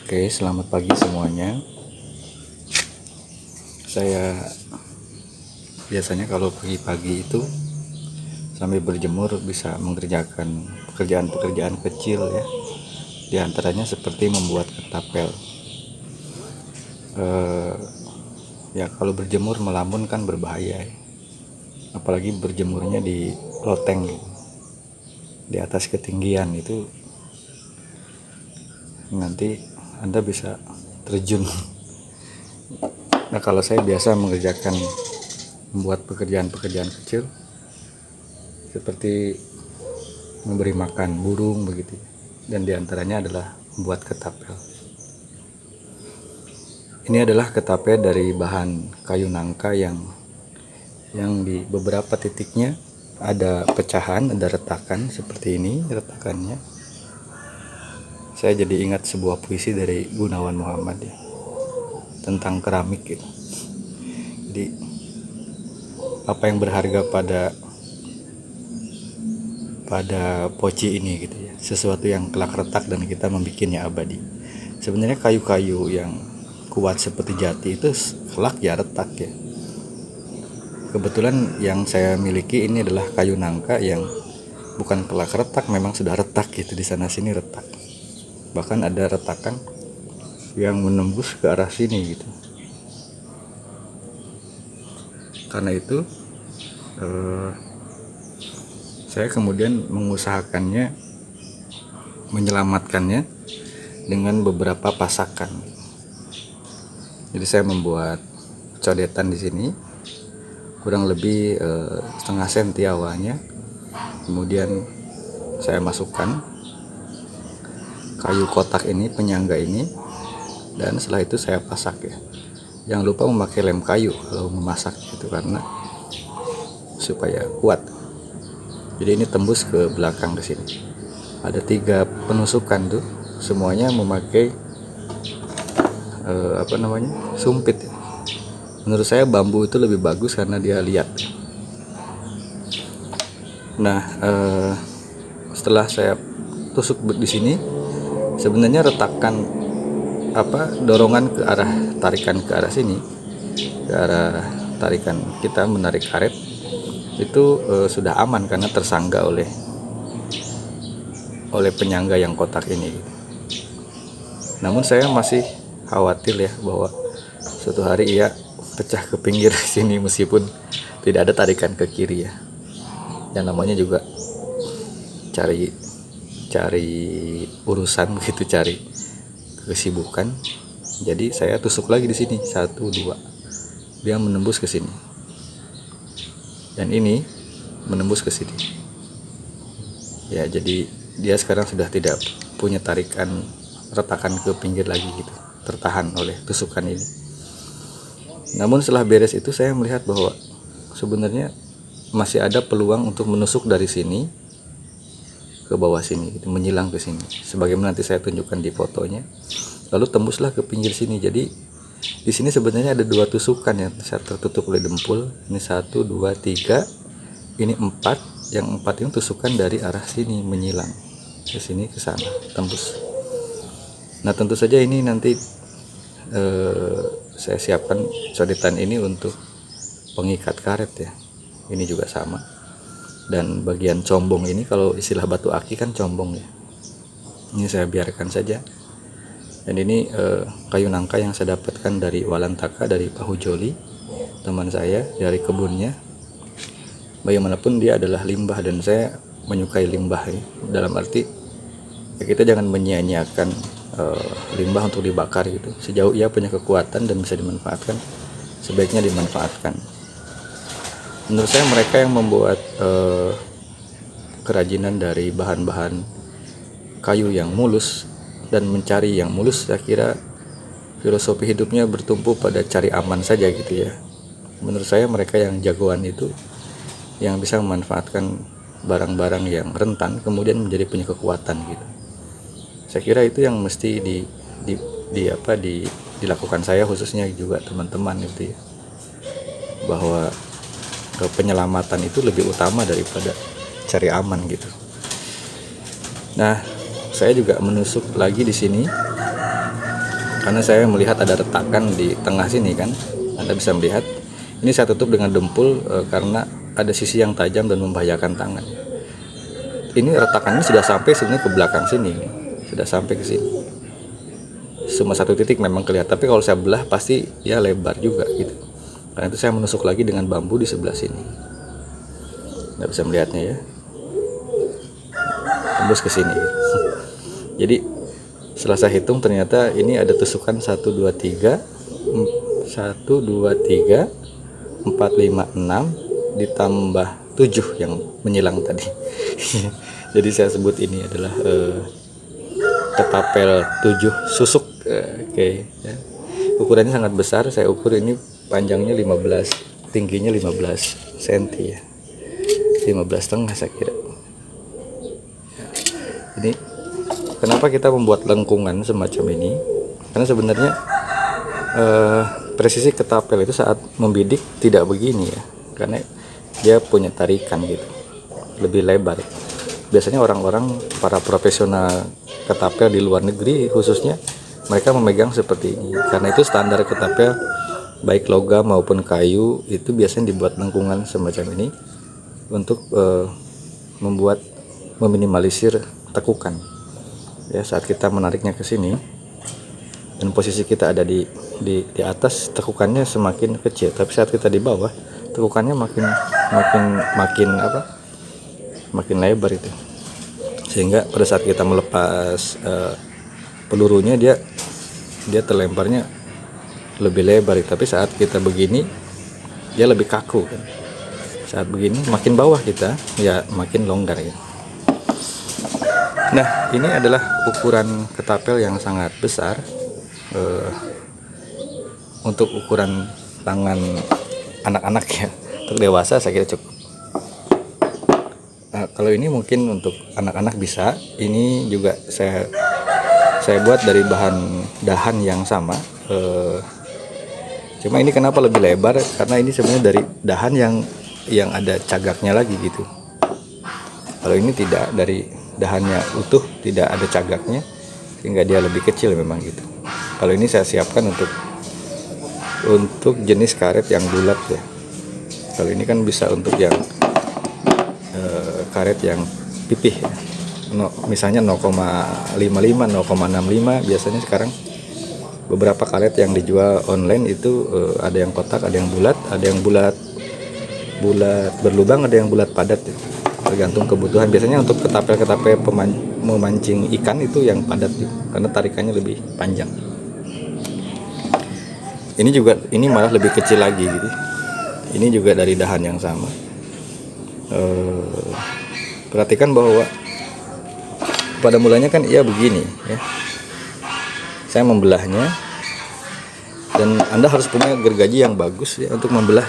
Oke, selamat pagi semuanya. Saya biasanya kalau pagi-pagi itu sambil berjemur bisa mengerjakan pekerjaan-pekerjaan kecil ya. Di antaranya seperti membuat ketapel. Ya kalau berjemur melamun kan berbahaya ya. Apalagi berjemurnya di loteng di atas ketinggian itu nanti Anda bisa terjun. Nah, kalau saya biasa mengerjakan membuat pekerjaan-pekerjaan kecil seperti memberi makan burung begitu, dan diantaranya adalah membuat ketapel. Ini adalah ketapel dari bahan kayu nangka yang di beberapa titiknya ada pecahan, ada retakan seperti ini retakannya. Saya jadi ingat sebuah puisi dari Gunawan Muhammad ya, tentang keramik gitu. Jadi apa yang berharga pada poci ini gitu ya, sesuatu yang kelak retak dan kita membikinnya abadi. Sebenarnya kayu-kayu yang kuat seperti jati itu kelak ya retak ya. Kebetulan yang saya miliki ini adalah kayu nangka yang bukan kelak retak, memang sudah retak gitu, di sana sini retak. Bahkan ada retakan yang menembus ke arah sini gitu. Karena itu saya kemudian mengusahakannya, menyelamatkannya dengan beberapa pasakan. Jadi saya membuat codetan di sini kurang lebih setengah senti awalnya. Kemudian saya masukkan kayu kotak ini, penyangga ini, dan setelah itu saya pasak ya. Jangan lupa memakai lem kayu kalau memasak itu, karena supaya kuat. Jadi ini tembus ke belakang ke sini. Ada 3 penusukan tuh, semuanya memakai sumpit ya. Menurut saya bambu itu lebih bagus karena dia liat. Nah, setelah saya tusuk di sini, sebenarnya retakan dorongan ke arah tarikan ke arah sini, ke arah tarikan kita menarik karet itu sudah aman karena tersangga oleh penyangga yang kotak ini. Namun saya masih khawatir ya bahwa suatu hari ia pecah ke pinggir sini meskipun tidak ada tarikan ke kiri ya. Yang namanya juga cari urusan begitu, cari kesibukan. Jadi saya tusuk lagi di sini 1, 2, dia menembus ke sini, dan ini menembus ke sini ya. Jadi dia sekarang sudah tidak punya tarikan retakan ke pinggir lagi gitu, tertahan oleh tusukan ini. Namun setelah beres itu saya melihat bahwa sebenarnya masih ada peluang untuk menusuk dari sini ke bawah sini gitu, menyilang ke sini sebagaimana nanti saya tunjukkan di fotonya. Lalu tembuslah ke pinggir sini. Jadi di sini sebenarnya ada 2 tusukan yang saya tertutup oleh dempul. Ini 1, 2, 3, ini 4. Yang 4 ini tusukan dari arah sini menyilang ke sini, ke sana, tembus. Nah, tentu saja ini nanti saya siapkan codetan ini untuk pengikat karet ya. Ini juga sama. Dan bagian combong ini, kalau istilah batu aki kan combong ya, ini saya biarkan saja. Dan ini kayu nangka yang saya dapatkan dari Walantaka, dari Pak Hujoli, teman saya, dari kebunnya. Bagaimanapun dia adalah limbah, dan saya menyukai limbah ya. Dalam arti ya, kita jangan menyia-nyiakan limbah untuk dibakar gitu. Sejauh ia punya kekuatan dan bisa dimanfaatkan, sebaiknya dimanfaatkan. Menurut saya mereka yang membuat kerajinan dari bahan-bahan kayu yang mulus dan mencari yang mulus, saya kira filosofi hidupnya bertumpu pada cari aman saja gitu ya. Menurut saya mereka yang jagoan itu yang bisa memanfaatkan barang-barang yang rentan kemudian menjadi punya kekuatan gitu. Saya kira itu yang mesti dilakukan saya, khususnya juga teman-teman gitu ya, bahwa penyelamatan itu lebih utama daripada cari aman gitu. Nah, saya juga menusuk lagi di sini karena saya melihat ada retakan di tengah sini kan, Anda bisa melihat. Ini saya tutup dengan dempul karena ada sisi yang tajam dan membahayakan tangan. Ini retakannya sudah sampai sebenarnya ke belakang sini, sudah sampai ke sini. Cuma satu titik memang kelihatan, tapi kalau saya belah pasti ya lebar juga gitu. Karena itu saya menusuk lagi dengan bambu di sebelah sini. Nggak bisa melihatnya ya, tembus ke sini. Jadi setelah saya hitung ternyata ini ada tusukan 1 2 3 1 2 3 4 5 6 ditambah 7 yang menyilang tadi. Jadi saya sebut ini adalah ketapel 7 susuk. Oke, ya. Ukurannya sangat besar. Saya ukur ini panjangnya 15, tingginya 15 cm ya, 15,5 saya kira. Ini kenapa kita membuat lengkungan semacam ini, karena sebenarnya presisi ketapel itu saat membidik tidak begini ya, karena dia punya tarikan gitu, lebih lebar. Biasanya orang-orang para profesional ketapel di luar negeri khususnya, mereka memegang seperti ini, karena itu standar ketapel baik logam maupun kayu itu biasanya dibuat lengkungan semacam ini untuk meminimalisir tekukan ya saat kita menariknya ke sini, dan posisi kita ada di atas, tekukannya semakin kecil, tapi saat kita di bawah tekukannya makin lebar itu, sehingga pada saat kita melepas pelurunya dia terlemparnya lebih lebar. Tapi saat kita begini dia lebih kaku kan. Saat begini makin bawah kita ya makin longgar ya. Nah, ini adalah ukuran ketapel yang sangat besar. Untuk ukuran tangan anak-anak ya, untuk dewasa saya kira cukup. Kalau ini mungkin untuk anak-anak bisa. Ini juga saya buat dari bahan dahan yang sama. Cuma ini kenapa lebih lebar, karena ini sebenarnya dari dahan yang ada cagaknya lagi gitu. Kalau ini tidak, dari dahannya utuh, tidak ada cagaknya, sehingga dia lebih kecil memang gitu. Kalau ini saya siapkan untuk jenis karet yang bulat ya. Kalau ini kan bisa untuk yang karet yang pipih ya. Misalnya 0,55, 0,65 biasanya sekarang. Beberapa karet yang dijual online itu ada yang kotak, ada yang bulat, ada yang bulat berlubang, ada yang bulat padat ya. Tergantung kebutuhan. Biasanya untuk ketapel memancing ikan itu yang padat ya, karena tarikannya lebih panjang. Ini malah lebih kecil lagi gitu. Ini juga dari dahan yang sama. Perhatikan bahwa pada mulanya kan ia begini ya. Saya membelahnya, dan Anda harus punya gergaji yang bagus ya untuk membelah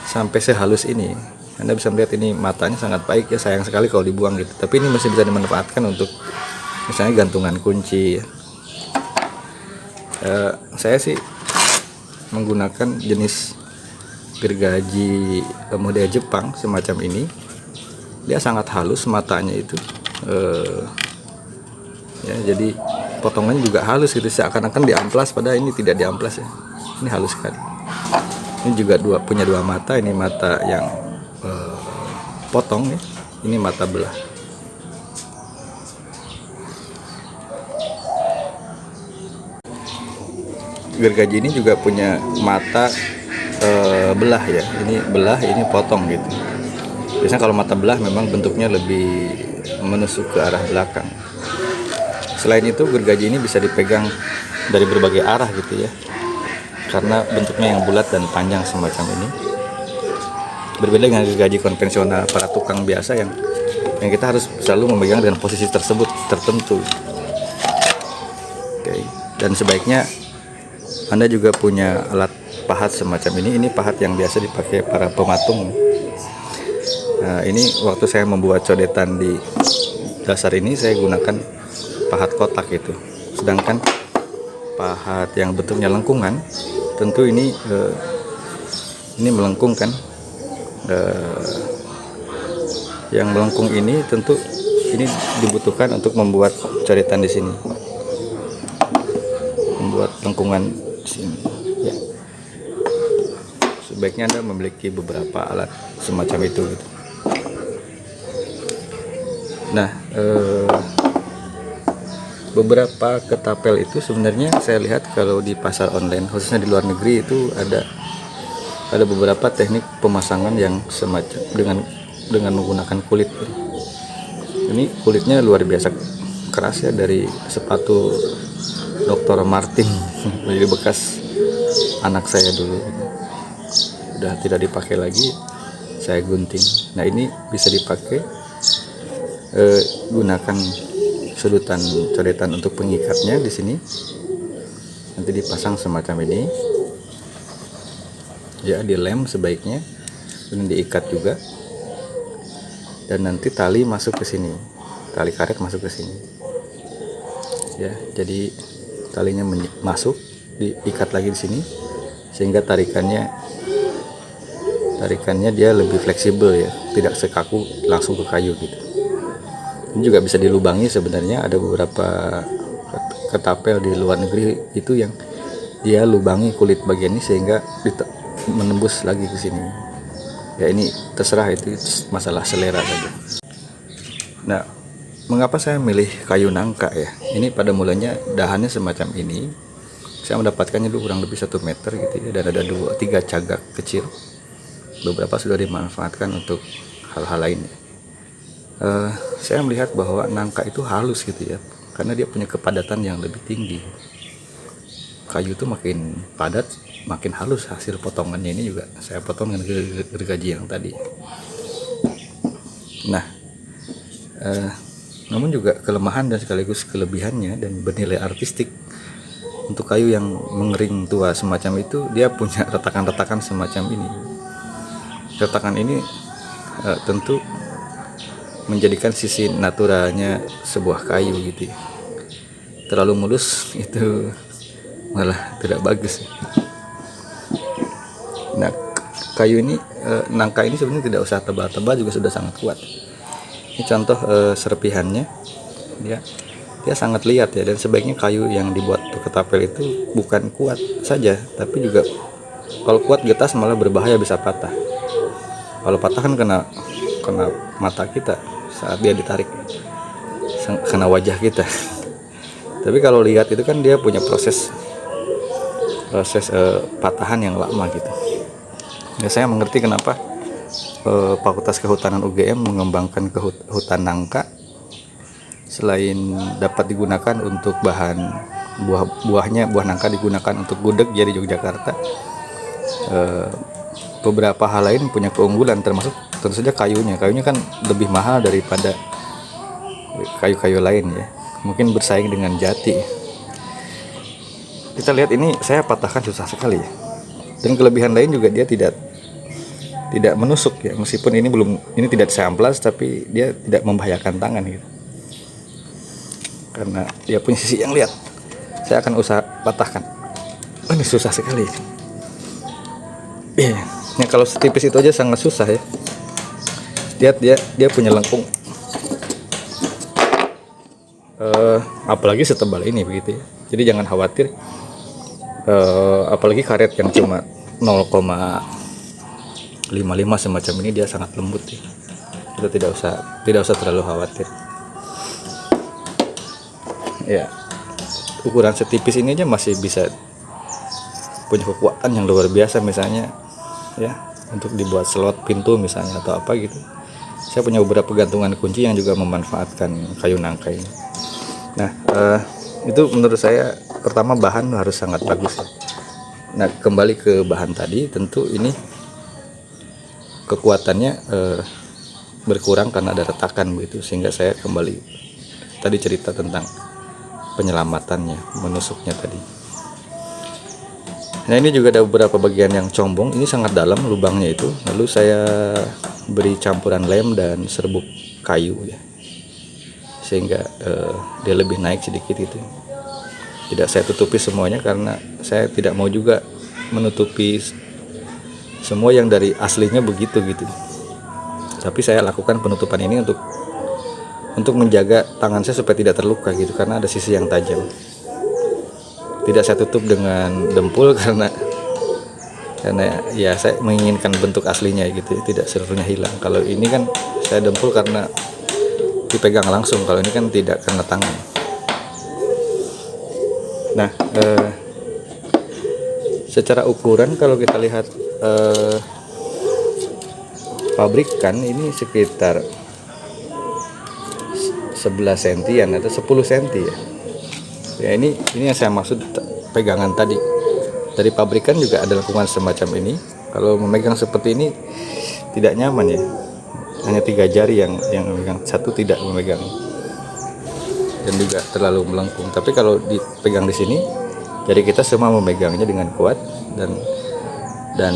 sampai sehalus ini. Anda bisa melihat ini matanya sangat baik ya, sayang sekali kalau dibuang gitu. Tapi ini masih bisa dimanfaatkan untuk misalnya gantungan kunci ya. Saya sih menggunakan jenis gergaji model Jepang semacam ini. Dia sangat halus matanya itu. Ya, jadi potongannya juga halus gitu, seakan-akan diamplas, padahal ini tidak diamplas ya. Ini halus sekali. Ini juga punya dua mata. Ini mata yang potong ya, ini mata belah. Gergaji ini juga punya mata belah ya. Ini belah, ini potong gitu. Biasanya kalau mata belah memang bentuknya lebih menusuk ke arah belakang. Selain itu, gergaji ini bisa dipegang dari berbagai arah gitu ya, karena bentuknya yang bulat dan panjang semacam ini. Berbeda dengan gergaji konvensional para tukang biasa yang kita harus selalu memegang dengan posisi tersebut tertentu. Oke. Dan sebaiknya Anda juga punya alat pahat semacam ini. Ini pahat yang biasa dipakai para pematung. Nah, ini waktu saya membuat codetan di dasar ini, saya gunakan pahat kotak itu. Sedangkan pahat yang bentuknya lengkungan, tentu ini melengkung kan. Yang melengkung ini tentu ini dibutuhkan untuk membuat coretan di sini. membuat lengkungan sini ya. Sebaiknya Anda memiliki beberapa alat semacam itu gitu. Nah, beberapa ketapel itu sebenarnya saya lihat kalau di pasar online, khususnya di luar negeri, itu ada beberapa teknik pemasangan yang semacam dengan menggunakan kulit. Ini kulitnya luar biasa keras ya, dari sepatu Dr. Martin dari bekas anak saya dulu, udah tidak dipakai lagi, saya gunting. Nah, ini bisa dipakai, gunakan sedotan coretan untuk pengikatnya di sini, nanti dipasang semacam ini ya, dilem sebaiknya, dan diikat juga, dan nanti tali masuk ke sini, tali karet masuk ke sini ya. Jadi talinya masuk, diikat lagi di sini, sehingga tarikannya dia lebih fleksibel ya, tidak sekaku langsung ke kayu gitu. Ini juga bisa dilubangi sebenarnya, ada beberapa ketapel di luar negeri itu yang dia lubangi kulit bagian ini sehingga menembus lagi ke sini ya. Ini terserah, itu masalah selera saja. Nah, mengapa saya milih kayu nangka ya? Ini pada mulanya dahannya semacam ini, saya mendapatkannya dulu kurang lebih 1 meter gitu ya, dan ada 2-3 cagak kecil. Beberapa sudah dimanfaatkan untuk hal-hal lain. Saya melihat bahwa nangka itu halus gitu ya, karena dia punya kepadatan yang lebih tinggi. Kayu itu makin padat, makin halus hasil potongannya. Ini juga saya potong dengan gergaji yang tadi. Nah, namun juga kelemahan dan sekaligus kelebihannya dan bernilai artistik untuk kayu yang mengering tua semacam itu, dia punya retakan-retakan semacam ini. Retakan ini tentu menjadikan sisi naturalnya sebuah kayu gitu ya. Terlalu mulus itu malah tidak bagus. Nah, kayu ini, nangka ini sebenarnya tidak usah tebal-tebal juga sudah sangat kuat. Ini contoh serpihannya, dia sangat liat ya, dan sebaiknya kayu yang dibuat untuk ketapel itu bukan kuat saja, tapi juga kalau kuat getas malah berbahaya, bisa patah. Kalau patah kan kena mata kita saat dia ditarik, kena wajah kita. Tapi kalau lihat itu kan dia punya proses patahan yang lama gitu ya. Saya mengerti kenapa Fakultas Kehutanan UGM mengembangkan hutan nangka. Selain dapat digunakan untuk bahan buah nangka digunakan untuk gudeg jadi Yogyakarta, beberapa hal lain punya keunggulan, termasuk tentu saja kayunya kan lebih mahal daripada kayu-kayu lain ya, mungkin bersaing dengan jati. Kita lihat ini saya patahkan susah sekali ya. Dan kelebihan lain juga, dia tidak menusuk ya, meskipun ini tidak saya amplas, tapi dia tidak membahayakan tangan gitu, karena dia punya sisi yang lihat. Saya akan usaha patahkan. Ini susah sekali ya. Nah, kalau setipis itu aja sangat susah ya. Lihat dia punya lengkung, apalagi setebal ini begitu ya. Jadi jangan khawatir, apalagi karet yang cuma 0,55 semacam ini, dia sangat lembut ya. Kita tidak usah terlalu khawatir ya. Ukuran setipis ini aja masih bisa punya kekuatan yang luar biasa, misalnya ya untuk dibuat slot pintu misalnya atau apa gitu. Saya punya beberapa gantungan kunci yang juga memanfaatkan kayu nangka ini. Nah, itu menurut saya pertama bahan harus sangat bagus ya. Nah, kembali ke bahan tadi, tentu ini kekuatannya berkurang karena ada retakan begitu, sehingga saya kembali tadi cerita tentang penyelamatannya, menusuknya tadi. Nah, ini juga ada beberapa bagian yang combong, ini sangat dalam lubangnya itu. Lalu saya beri campuran lem dan serbuk kayu ya, sehingga dia lebih naik sedikit itu. Tidak saya tutupi semuanya karena saya tidak mau juga menutupi semua yang dari aslinya begitu gitu. Tapi saya lakukan penutupan ini untuk menjaga tangan saya supaya tidak terluka gitu, karena ada sisi yang tajam. tidak saya tutup dengan dempul karena ya saya menginginkan bentuk aslinya gitu, tidak seluruhnya hilang. Kalau ini kan saya dempul karena dipegang langsung, kalau ini kan tidak karena tangan. Nah, secara ukuran kalau kita lihat pabrikan ini sekitar 11 sentian atau 10 senti ya. Ya ini yang saya maksud pegangan tadi. Dari pabrikan juga ada lengkungan semacam ini. Kalau memegang seperti ini tidak nyaman ya. Hanya 3 jari yang memegang, satu tidak memegang. Dan juga terlalu melengkung. Tapi kalau dipegang di sini, jari kita semua memegangnya dengan kuat dan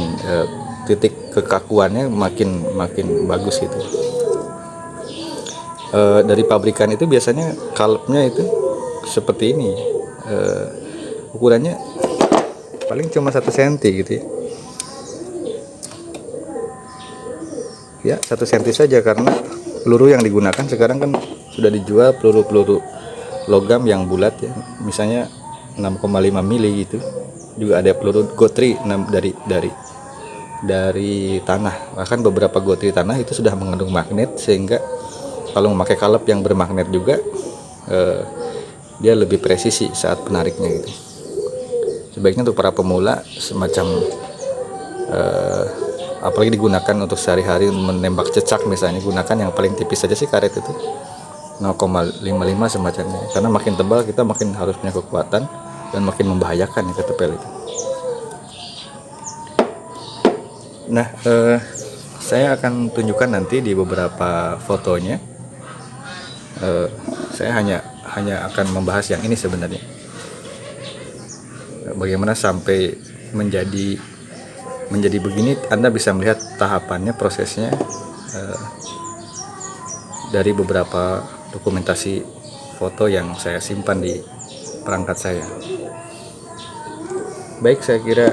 titik kekakuannya makin bagus gitu. Dari pabrikan itu biasanya kalpnya itu seperti ini. Ukurannya paling cuma 1 senti gitu ya, 1 senti saja, karena peluru yang digunakan sekarang kan sudah dijual peluru logam yang bulat ya, misalnya 6,5 mili gitu. Juga ada peluru gotri dari tanah, bahkan beberapa gotri tanah itu sudah mengandung magnet, sehingga kalau memakai kalep yang bermagnet juga dia lebih presisi saat penariknya gitu. Sebaiknya untuk para pemula semacam apalagi digunakan untuk sehari-hari menembak cecak misalnya, gunakan yang paling tipis saja sih karet itu, 0,55 semacamnya, karena makin tebal kita makin harus punya kekuatan dan makin membahayakan ya ketepel itu. Nah, saya akan tunjukkan nanti di beberapa fotonya. Saya hanya akan membahas yang ini sebenarnya, bagaimana sampai menjadi begini. Anda bisa melihat tahapannya, prosesnya dari beberapa dokumentasi foto yang saya simpan di perangkat saya. Baik, saya kira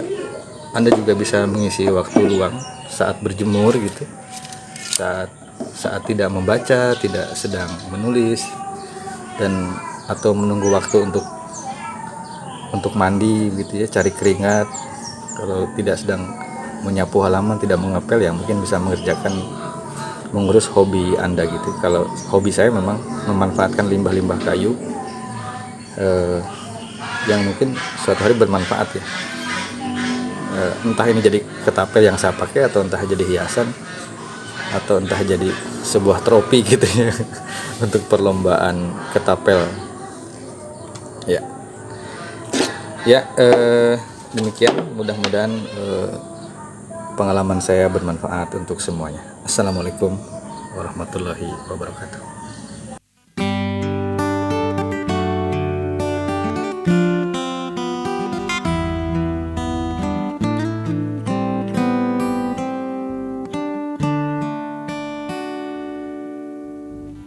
Anda juga bisa mengisi waktu luang saat berjemur gitu, saat tidak membaca, tidak sedang menulis, dan atau menunggu waktu untuk mandi gitu ya, cari keringat. Kalau tidak sedang menyapu halaman, tidak mengepel, ya mungkin bisa mengurus hobi Anda gitu. Kalau hobi saya memang memanfaatkan limbah-limbah kayu yang mungkin suatu hari bermanfaat ya. Entah ini jadi ketapel yang saya pakai, atau entah jadi hiasan, atau entah jadi sebuah trofi gitu ya untuk perlombaan ketapel ya. Demikian, mudah-mudahan pengalaman saya bermanfaat untuk semuanya. Assalamualaikum warahmatullahi wabarakatuh.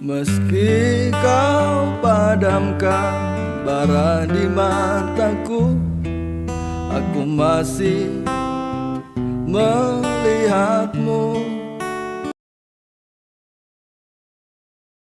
Meski kau padamkan bara di mataku, aku masih melihatmu.